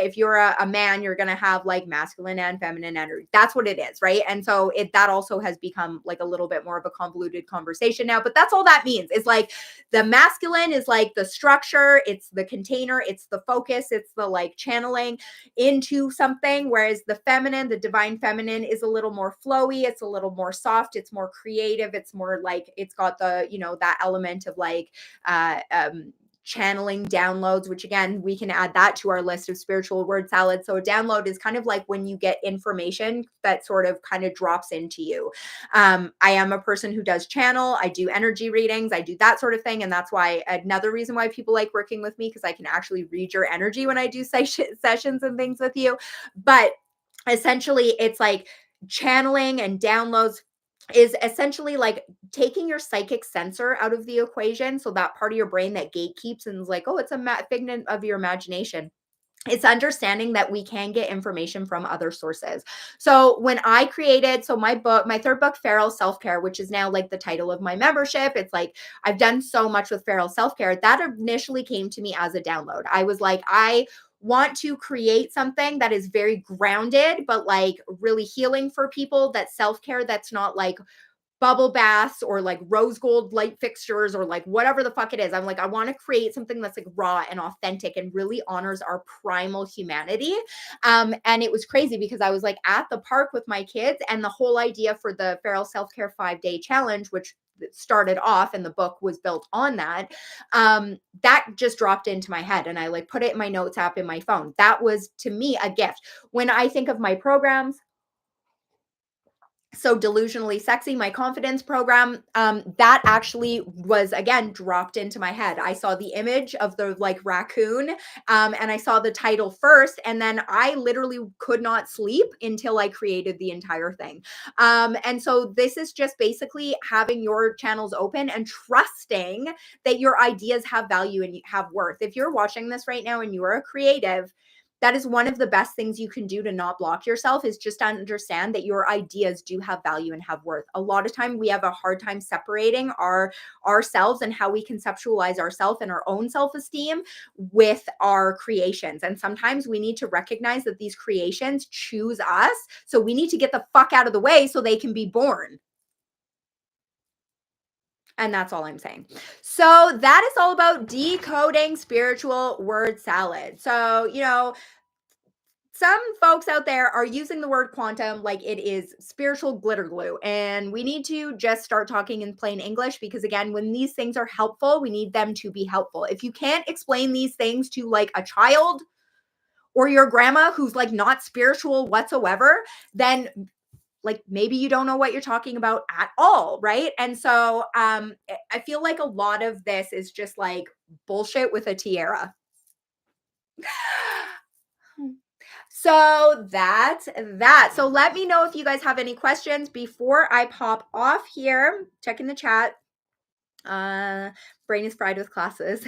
if you're a man, you're going to have like masculine and feminine energy. That's what it is. Right. And so that also has become like a little bit more of a convoluted conversation now, but that's all that means. It's like the masculine is like the structure, it's the container, it's the focus, it's the like channeling into something, whereas the feminine, the divine feminine, is a little more flowy, it's a little more soft, it's more creative, it's more like, it's got the, that element of like channeling, downloads, which again, we can add that to our list of spiritual word salad. So a download is kind of like when you get information that sort of kind of drops into you. I am a person who does channel, I do energy readings, I do that sort of thing. And that's why another reason why people like working with me, because I can actually read your energy when I do sessions and things with you. But essentially it's like channeling and downloads is essentially like taking your psychic sensor out of the equation. So that part of your brain that gatekeeps and is like, oh, it's a figment of your imagination. It's understanding that we can get information from other sources. So when I created, my third book, Feral Self-Care, which is now like the title of my membership, it's like, I've done so much with Feral Self-Care. That initially came to me as a download. I was like, I want to create something that is very grounded, but like really healing for people, that self-care that's not like bubble baths or like rose gold light fixtures or like whatever the fuck it is. I'm like, I want to create something that's like raw and authentic and really honors our primal humanity. And it was crazy because I was like at the park with my kids, and the whole idea for the Feral Self-Care 5-day challenge, which started off and the book was built on that, that just dropped into my head, and I like put it in my notes app in my phone. That was to me a gift. When I think of my programs, so Delusionally Sexy, my confidence program, that actually was again dropped into my head. I saw the image of the like raccoon, and I saw the title first, and then I literally could not sleep until I created the entire thing. And so this is just basically having your channels open and trusting that your ideas have value and have worth. If you're watching this right now and you are a creative, that is one of the best things you can do to not block yourself, is just to understand that your ideas do have value and have worth. A lot of time we have a hard time separating ourselves and how we conceptualize ourselves and our own self-esteem with our creations. And sometimes we need to recognize that these creations choose us. So we need to get the fuck out of the way so they can be born. And that's all I'm saying. So that is all about decoding spiritual word salad. So, you know, some folks out there are using the word quantum like it is spiritual glitter glue, and we need to just start talking in plain English, because again, when these things are helpful, we need them to be helpful. If you can't explain these things to like a child or your grandma who's like not spiritual whatsoever, then like maybe you don't know what you're talking about at all, right? And so I feel like a lot of this is just like bullshit with a tiara. So that's that. So let me know if you guys have any questions before I pop off here. Checking the chat. Brain is fried with classes.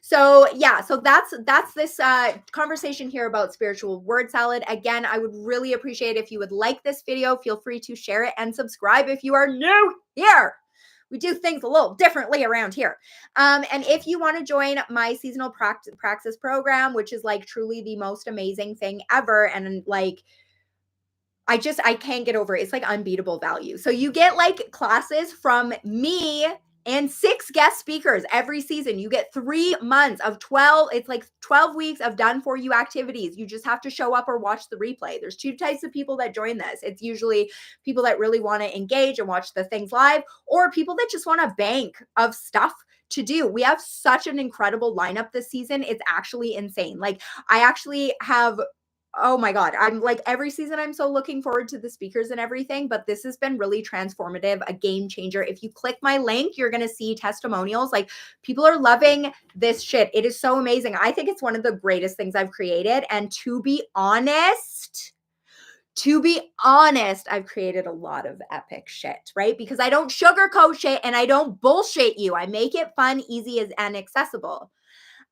So yeah, so that's this conversation here about spiritual word salad. Again, I would really appreciate if you would like this video. Feel free to share it and subscribe if you are new here. We do things a little differently around here. And if you want to join my seasonal praxis program, which is like truly the most amazing thing ever, and like I can't get over it. It's like unbeatable value. So you get like classes from me and 6 guest speakers every season. You get 3 months of 12. It's like 12 weeks of done for you activities. You just have to show up or watch the replay. There's 2 types of people that join this. It's usually people that really want to engage and watch the things live, or people that just want a bank of stuff to do. We have such an incredible lineup this season. It's actually insane. Like I actually have, oh my God, I'm like every season I'm so looking forward to the speakers and everything, but this has been really transformative, a game changer. If you click my link, you're going to see testimonials. Like people are loving this shit. It is so amazing. I think it's one of the greatest things I've created. And to be honest, I've created a lot of epic shit, right? Because I don't sugarcoat shit and I don't bullshit you. I make it fun, easy, and accessible.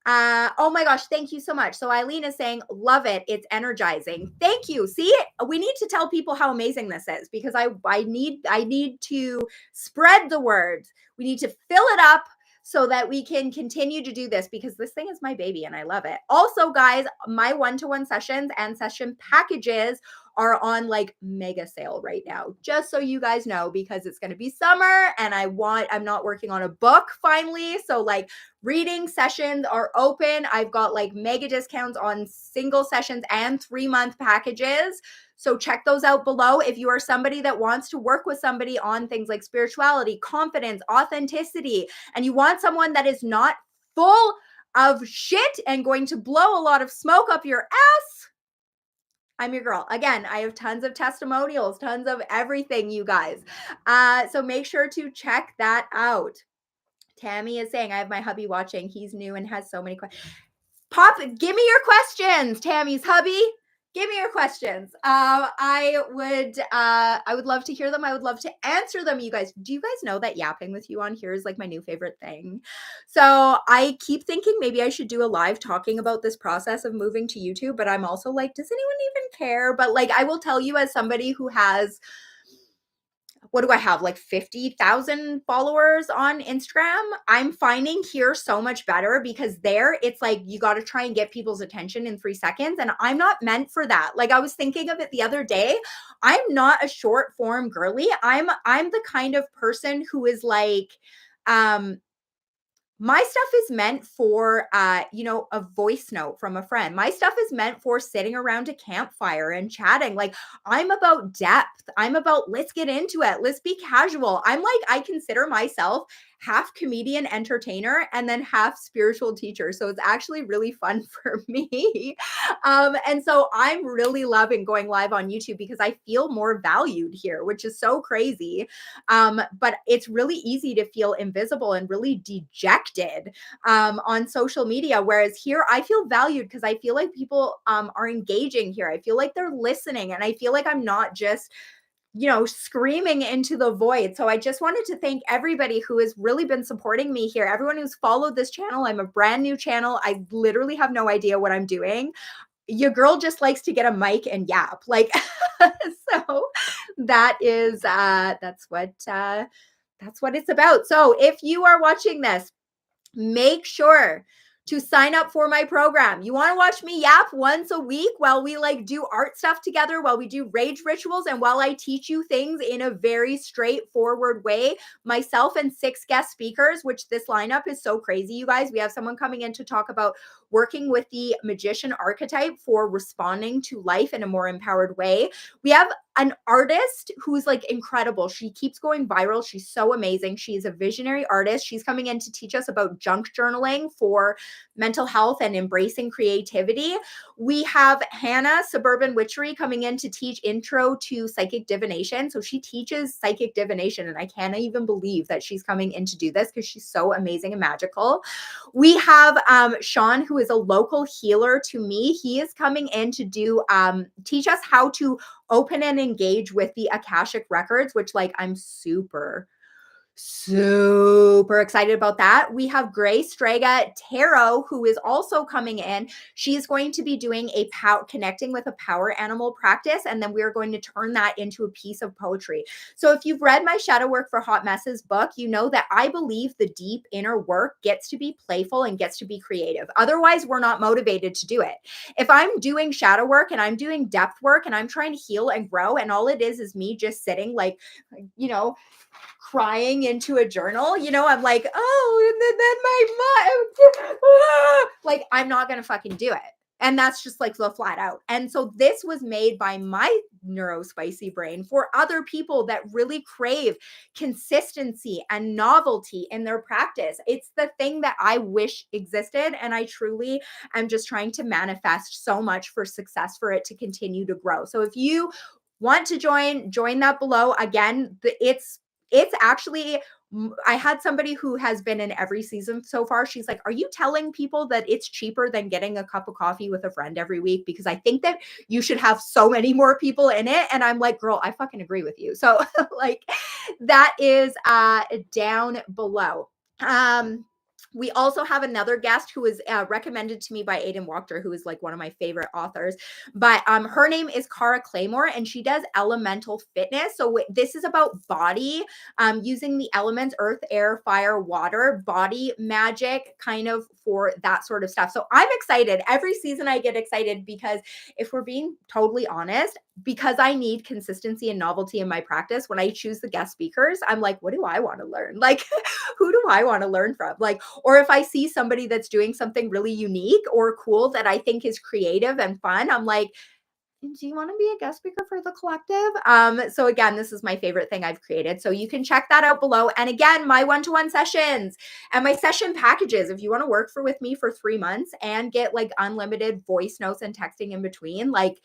Oh my gosh, thank you so much. So Eileen is saying, love it. It's energizing. Thank you. See, we need to tell people how amazing this is, because I need to spread the word. We need to fill it up so that we can continue to do this, because this thing is my baby and I love it. Also, guys, my one-to-one sessions and session packages are on like mega sale right now, just so you guys know, because it's going to be summer and I'm not working on a book finally. So like reading sessions are open. I've got like mega discounts on single sessions and 3-month packages. So check those out below. If you are somebody that wants to work with somebody on things like spirituality, confidence, authenticity, and you want someone that is not full of shit and going to blow a lot of smoke up your ass, I'm your girl. Again, I have tons of testimonials, tons of everything, you guys. So make sure to check that out. Tammy is saying, I have my hubby watching. He's new and has so many questions. Give me your questions, Tammy's hubby. Give me your questions. I would love to hear them. I would love to answer them. You guys, do you guys know that yapping with you on here is like my new favorite thing? So I keep thinking maybe I should do a live talking about this process of moving to YouTube, but I'm also like, does anyone even care? But like, I will tell you, as somebody who has what do I have? Like 50,000 followers on Instagram. I'm finding here so much better because there it's like you got to try and get people's attention in 3 seconds. And I'm not meant for that. Like I was thinking of it the other day. I'm not a short form girly. I'm the kind of person who is like, my stuff is meant for a voice note from a friend. My stuff is meant for sitting around a campfire and chatting. Like I'm about depth. I'm about let's get into it. Let's be casual. I'm like I consider myself half comedian entertainer and then half spiritual teacher. So it's actually really fun for me. And so I'm really loving going live on YouTube because I feel more valued here, which is so crazy. But it's really easy to feel invisible and really dejected on social media. Whereas here, I feel valued because I feel like people are engaging here. I feel like they're listening, and I feel like I'm not just screaming into the void. So I just wanted to thank everybody who has really been supporting me here. Everyone who's followed this channel. I'm a brand new channel. I literally have no idea what I'm doing. Your girl just likes to get a mic and yap. Like, so that is, that's what it's about. So if you are watching this, make sure to sign up for my program. You want to watch me yap once a week while we like do art stuff together, while we do rage rituals, and while I teach you things in a very straightforward way, myself and 6 guest speakers, which this lineup is so crazy, you guys. We have someone coming in to talk about working with the magician archetype for responding to life in a more empowered way. We have an artist who's like incredible. She keeps going viral. She's so amazing. She's a visionary artist. She's coming in to teach us about junk journaling for mental health and embracing creativity. We have Hannah Suburban Witchery coming in to teach intro to psychic divination. So she teaches psychic divination, and I can't even believe that she's coming in to do this because she's so amazing and magical. We have Sean, who is a local healer to me. He is coming in to do teach us how to open and engage with the Akashic records, which like I'm super excited about that. We have Grace Strega Tarot, who is also coming in. She's going to be doing connecting with a power animal practice, and then we're going to turn that into a piece of poetry. So if you've read my Shadow Work for Hot Messes book, you know that I believe the deep inner work gets to be playful and gets to be creative. Otherwise, we're not motivated to do it. If I'm doing shadow work and I'm doing depth work and I'm trying to heal and grow, and all it is me just sitting like, crying into a journal, I'm like, oh, and then my mom, like, I'm not going to fucking do it. And that's just like the flat out. And so this was made by my neurospicy brain for other people that really crave consistency and novelty in their practice. It's the thing that I wish existed. And I truly am just trying to manifest so much for success for it to continue to grow. So if you want to join that below. Again, it's actually, I had somebody who has been in every season so far. She's like, are you telling people that it's cheaper than getting a cup of coffee with a friend every week? Because I think that you should have so many more people in it. And I'm like, girl, I fucking agree with you. So like that is down below. We also have another guest who is recommended to me by Aidan Wachter, who is like one of my favorite authors. But her name is Cara Claymore, and she does elemental fitness. So this is about body, using the elements, earth, air, fire, water, body magic, kind of for that sort of stuff. So I'm excited. Every season I get excited because if we're being totally honest, because I need consistency and novelty in my practice, when I choose the guest speakers, I'm like, what do I want to learn? Like, who do I want to learn from? Like, or if I see somebody that's doing something really unique or cool that I think is creative and fun, I'm like, do you want to be a guest speaker for the collective? So again, this is my favorite thing I've created. So you can check that out below. And again, my one-to-one sessions and my session packages, if you want to work with me for 3 months and get like unlimited voice notes and texting in between, like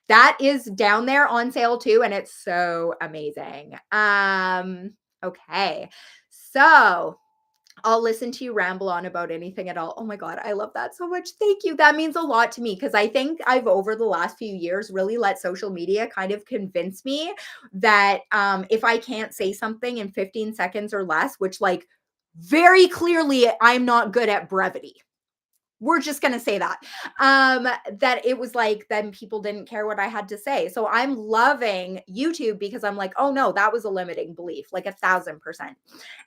that is down there on sale too. And it's so amazing. Okay. So I'll listen to you ramble on about anything at all. Oh my God, I love that so much. Thank you. That means a lot to me because I think I've over the last few years really let social media kind of convince me that if I can't say something in 15 seconds or less, which like very clearly I'm not good at brevity. We're just going to say that. That it was like, then people didn't care what I had to say. So I'm loving YouTube because I'm like, oh no, that was a limiting belief, like 1,000%.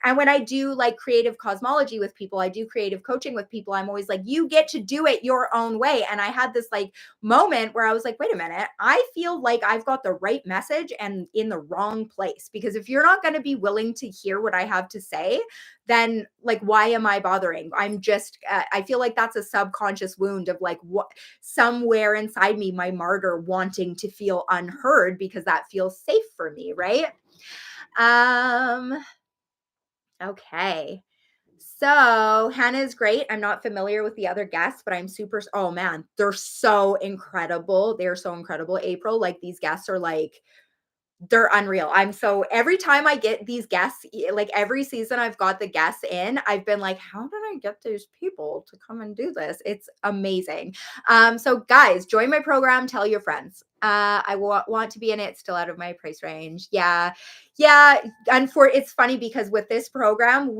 And when I do like creative cosmology with people, I do creative coaching with people, I'm always like, you get to do it your own way. And I had this like moment where I was like, wait a minute, I feel like I've got the right message and in the wrong place. Because if you're not going to be willing to hear what I have to say, then like, why am I bothering? I'm just, I feel like that's a subconscious wound of like what somewhere inside me, my martyr wanting to feel unheard because that feels safe for me. Right. Um, okay. So Hannah is great. I'm not familiar with the other guests, but I'm super, oh man, they're so incredible. They're so incredible. April, like these guests are like, they're unreal. I'm so every time I get these guests, like every season I've got the guests in, I've been like, how did I get these people to come and do this? It's amazing. So guys, join my program, tell your friends. I want to be in it, still out of my price range. Yeah. Yeah. And it's funny because with this program,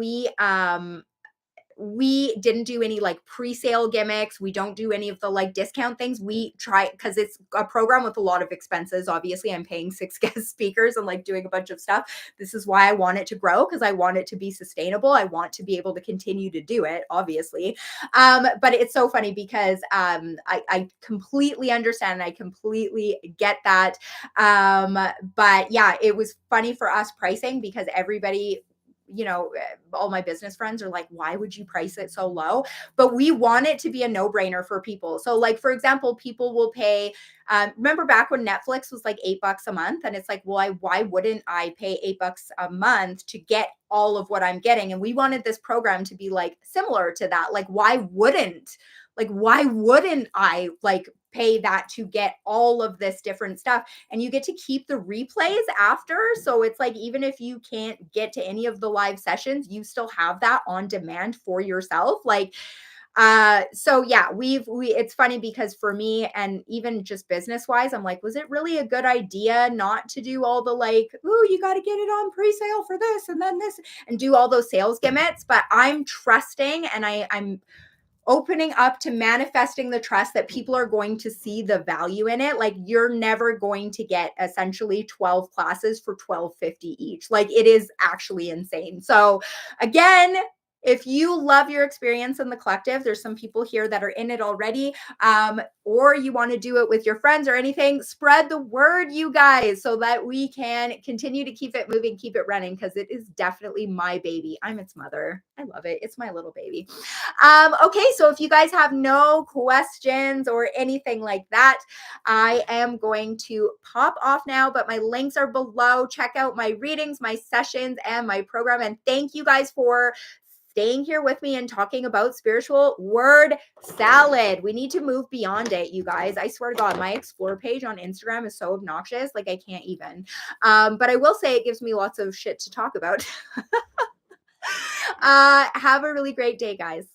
we didn't do any like pre-sale gimmicks. We don't do any of the like discount things. We try, because it's a program with a lot of expenses. Obviously, I'm paying 6 guest speakers and like doing a bunch of stuff. This is why I want it to grow, because I want it to be sustainable. I want to be able to continue to do it, obviously. But it's so funny because I completely understand. I completely get that. But yeah, it was funny for us pricing because everybody, all my business friends are like, why would you price it so low? But we want it to be a no-brainer for people. So like, for example, people will pay, remember back when Netflix was like $8 a month, and it's like, well, why wouldn't I pay $8 a month to get all of what I'm getting? And we wanted this program to be like similar to that. Like, why wouldn't I like pay that to get all of this different stuff? And you get to keep the replays after. So it's like, even if you can't get to any of the live sessions, you still have that on demand for yourself. Like, so yeah, it's funny because for me, and even just business wise, I'm like, was it really a good idea not to do all the like, ooh, you got to get it on pre-sale for this and then this, and do all those sales gimmicks? But I'm trusting, and I'm opening up to manifesting the trust that people are going to see the value in it. Like, you're never going to get essentially 12 classes for $12.50 each. Like, it is actually insane. So again, if you love your experience in the collective, there's some people here that are in it already, or you want to do it with your friends or anything, spread the word, you guys, so that we can continue to keep it moving, keep it running, because it is definitely my baby. I'm its mother. I love it. It's my little baby. Okay, so if you guys have no questions or anything like that, I am going to pop off now, but my links are below. Check out my readings, my sessions, and my program. And thank you guys for staying here with me and talking about spiritual word salad. We need to move beyond it, you guys. I swear to God, my explore page on Instagram is so obnoxious. Like, I can't even. But I will say it gives me lots of shit to talk about. Have a really great day, guys.